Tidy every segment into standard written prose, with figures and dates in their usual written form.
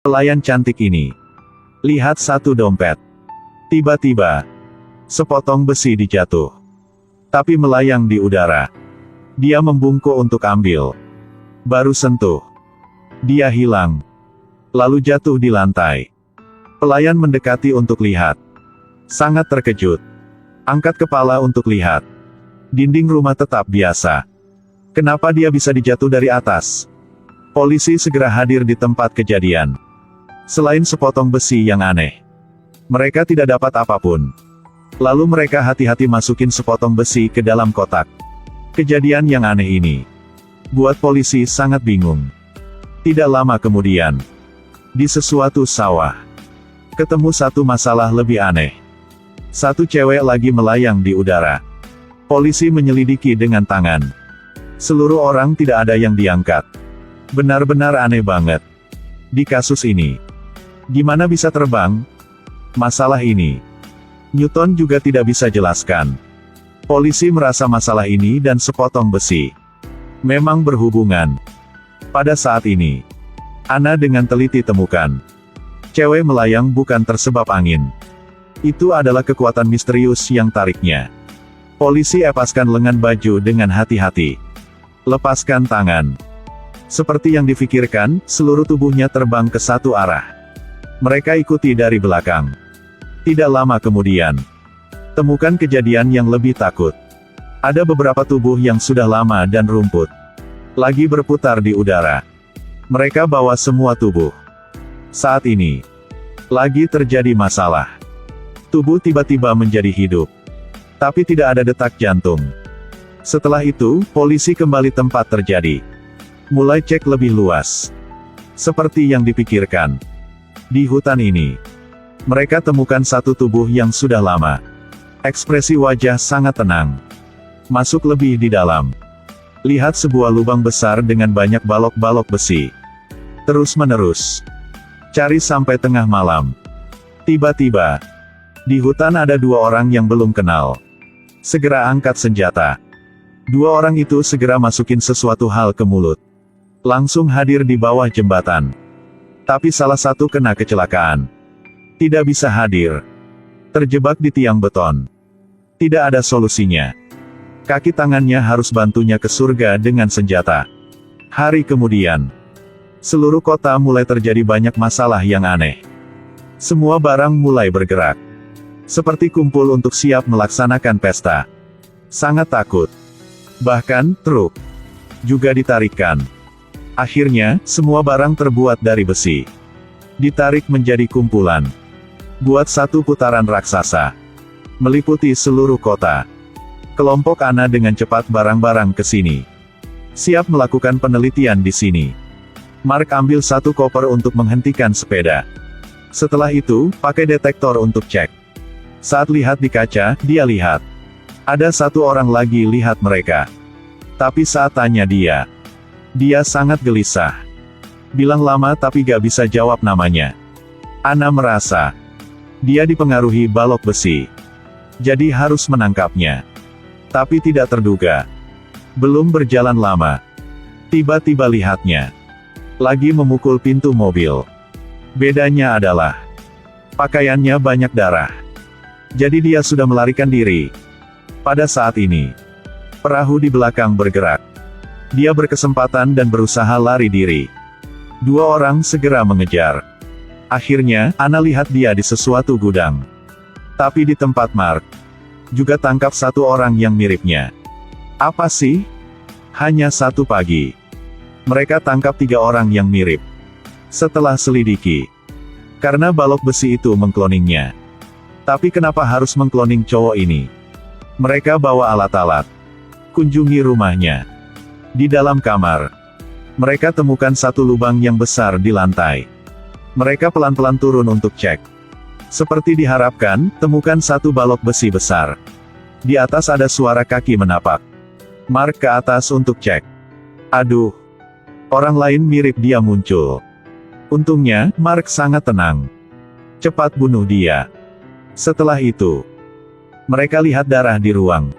Pelayan cantik ini. Lihat satu dompet. Tiba-tiba, sepotong besi dijatuh. Tapi melayang di udara. Dia membungkuk untuk ambil. Baru sentuh. Dia hilang. Lalu jatuh di lantai. Pelayan mendekati untuk lihat. Sangat terkejut. Angkat kepala untuk lihat. Dinding rumah tetap biasa. Kenapa dia bisa dijatuh dari atas? Polisi segera hadir di tempat kejadian. Selain sepotong besi yang aneh, mereka tidak dapat apapun. Lalu mereka hati-hati masukin sepotong besi ke dalam kotak. Kejadian yang aneh ini buat polisi sangat bingung. Tidak lama kemudian, di sesuatu sawah, ketemu satu masalah lebih aneh. Satu cewek lagi melayang di udara. Polisi menyelidiki dengan tangan. Seluruh orang tidak ada yang diangkat. Benar-benar aneh banget. Di kasus ini, gimana bisa terbang? Masalah ini, Newton juga tidak bisa jelaskan. Polisi merasa masalah ini dan sepotong besi memang berhubungan. Pada saat ini, Ana dengan teliti temukan, cewek melayang bukan tersebab angin. Itu adalah kekuatan misterius yang tariknya. Polisi epaskan lengan baju dengan hati-hati. Lepaskan tangan. Seperti yang difikirkan, seluruh tubuhnya terbang ke satu arah. Mereka ikuti dari belakang. Tidak lama kemudian, temukan kejadian yang lebih takut. Ada beberapa tubuh yang sudah lama dan rumput lagi berputar di udara. Mereka bawa semua tubuh. Saat ini, lagi terjadi masalah. Tubuh tiba-tiba menjadi hidup. Tapi tidak ada detak jantung. Setelah itu, polisi kembali tempat terjadi. Mulai cek lebih luas. Seperti yang dipikirkan. Di hutan ini, mereka temukan satu tubuh yang sudah lama. Ekspresi wajah sangat tenang. Masuk lebih di dalam. Lihat sebuah lubang besar dengan banyak balok-balok besi. Terus-menerus. Cari sampai tengah malam. Tiba-tiba, di hutan ada dua orang yang belum kenal. Segera angkat senjata. Dua orang itu segera masukin sesuatu hal ke mulut. Langsung hadir di bawah jembatan. Tapi salah satu kena kecelakaan. Tidak bisa hadir. Terjebak di tiang beton. Tidak ada solusinya. Kaki tangannya harus bantunya ke surga dengan senjata. Hari kemudian, seluruh kota mulai terjadi banyak masalah yang aneh. Semua barang mulai bergerak. Seperti kumpul untuk siap melaksanakan pesta. Sangat takut. Bahkan, truk juga ditarikkan. Akhirnya, semua barang terbuat dari besi. Ditarik menjadi kumpulan. Buat satu putaran raksasa. Meliputi seluruh kota. Kelompok Ana dengan cepat barang-barang ke sini. Siap melakukan penelitian di sini. Mark ambil satu koper untuk menghentikan sepeda. Setelah itu, pakai detektor untuk cek. Saat lihat di kaca, dia lihat. Ada satu orang lagi lihat mereka. Tapi saat tanya dia sangat gelisah. Bilang lama tapi gak bisa jawab namanya. Ana merasa, dia dipengaruhi balok besi. Jadi harus menangkapnya. Tapi tidak terduga. Belum berjalan lama. Tiba-tiba lihatnya lagi memukul pintu mobil. Bedanya adalah, pakaiannya banyak darah. Jadi dia sudah melarikan diri. Pada saat ini, perahu di belakang bergerak. Dia berkesempatan dan berusaha lari diri. Dua orang segera mengejar. Akhirnya, Ana lihat dia di sesuatu gudang. Tapi di tempat Mark, juga tangkap satu orang yang miripnya. Apa sih? Hanya satu pagi. Mereka tangkap tiga orang yang mirip. Setelah selidiki, karena balok besi itu mengkloningnya. Tapi kenapa harus mengkloning cowok ini? Mereka bawa alat-alat. Kunjungi rumahnya. Di dalam kamar, mereka temukan satu lubang yang besar di lantai. Mereka pelan-pelan turun untuk cek. Seperti diharapkan, temukan satu balok besi besar. Di atas ada suara kaki menapak. Mark ke atas untuk cek. Aduh. Orang lain mirip dia muncul. Untungnya, Mark sangat tenang. Cepat bunuh dia. Setelah itu, mereka lihat darah di ruang.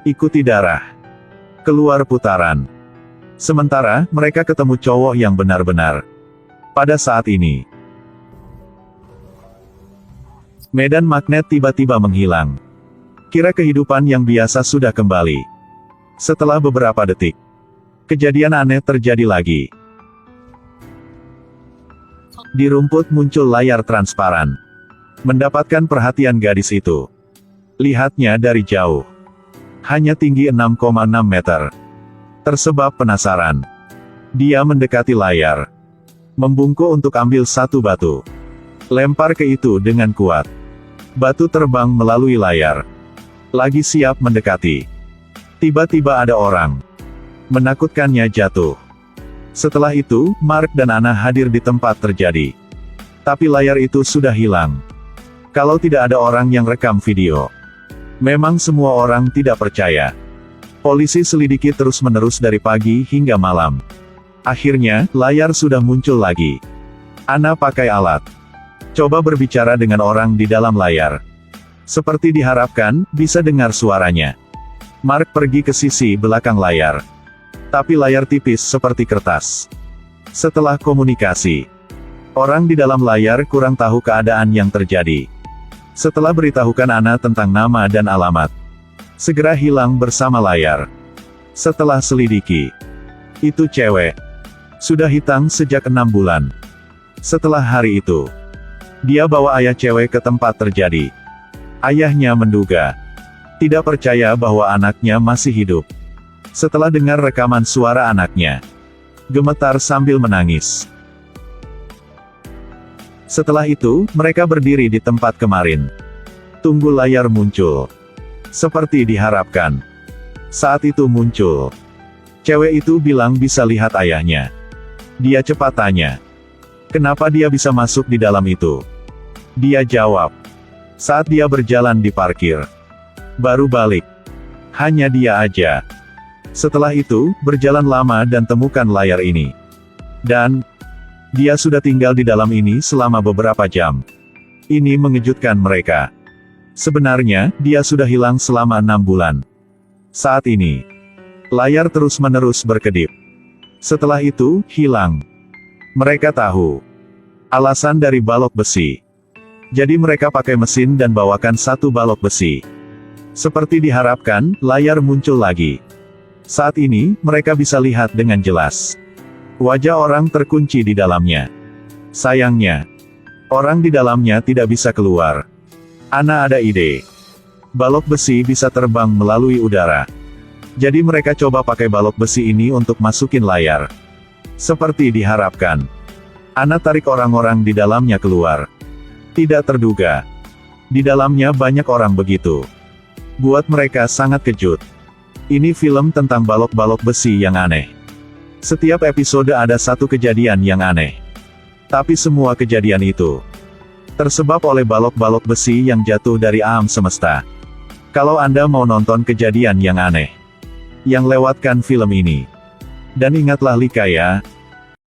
Ikuti darah. Keluar putaran. Sementara, mereka ketemu cowok yang benar-benar. Pada saat ini, Medan magnet tiba-tiba menghilang. Kira kehidupan yang biasa sudah kembali. Setelah beberapa detik, kejadian aneh terjadi lagi. Di rumput muncul layar transparan. Mendapatkan perhatian gadis itu. Lihatnya dari jauh. Hanya tinggi 6,6 meter. Tersebab penasaran. Dia mendekati layar. Membungkuk untuk ambil satu batu. Lempar ke itu dengan kuat. Batu terbang melalui layar. Lagi siap mendekati. Tiba-tiba ada orang. Menakutkannya jatuh. Setelah itu, Mark dan Anna hadir di tempat terjadi. Tapi layar itu sudah hilang. Kalau tidak ada orang yang rekam video. Memang semua orang tidak percaya. Polisi selidiki terus-menerus dari pagi hingga malam. Akhirnya, layar sudah muncul lagi. Anna pakai alat. Coba berbicara dengan orang di dalam layar. Seperti diharapkan, bisa dengar suaranya. Mark pergi ke sisi belakang layar. Tapi layar tipis seperti kertas. Setelah komunikasi, orang di dalam layar kurang tahu keadaan yang terjadi. Setelah beritahukan Anna tentang nama dan alamat, segera hilang bersama layar. Setelah selidiki, itu cewek. Sudah hilang sejak 6 bulan. Setelah hari itu, dia bawa ayah cewek ke tempat terjadi. Ayahnya menduga, tidak percaya bahwa anaknya masih hidup. Setelah dengar rekaman suara anaknya, gemetar sambil menangis. Setelah itu, mereka berdiri di tempat kemarin. Tunggu layar muncul. Seperti diharapkan. Saat itu muncul. Cewek itu bilang bisa lihat ayahnya. Dia cepat tanya. Kenapa dia bisa masuk di dalam itu? Dia jawab. Saat dia berjalan di parkir. Baru balik. Hanya dia aja. Setelah itu, berjalan lama dan temukan layar ini. Dan, dia sudah tinggal di dalam ini selama beberapa jam. Ini mengejutkan mereka. Sebenarnya, dia sudah hilang selama 6 bulan. Saat ini, layar terus-menerus berkedip. Setelah itu, hilang. Mereka tahu. Alasan dari balok besi. Jadi mereka pakai mesin dan bawakan satu balok besi. Seperti diharapkan, layar muncul lagi. Saat ini, mereka bisa lihat dengan jelas. Wajah orang terkunci di dalamnya. Sayangnya, orang di dalamnya tidak bisa keluar. Anna ada ide. Balok besi bisa terbang melalui udara. Jadi mereka coba pakai balok besi ini untuk masukin layar. Seperti diharapkan. Anna tarik orang-orang di dalamnya keluar. Tidak terduga. Di dalamnya banyak orang begitu. Buat mereka sangat kejut. Ini film tentang balok-balok besi yang aneh. Setiap episode ada satu kejadian yang aneh. Tapi semua kejadian itu tersebab oleh balok-balok besi yang jatuh dari alam semesta. Kalau Anda mau nonton kejadian yang aneh, yang lewatkan film ini. Dan ingatlah Lika ya.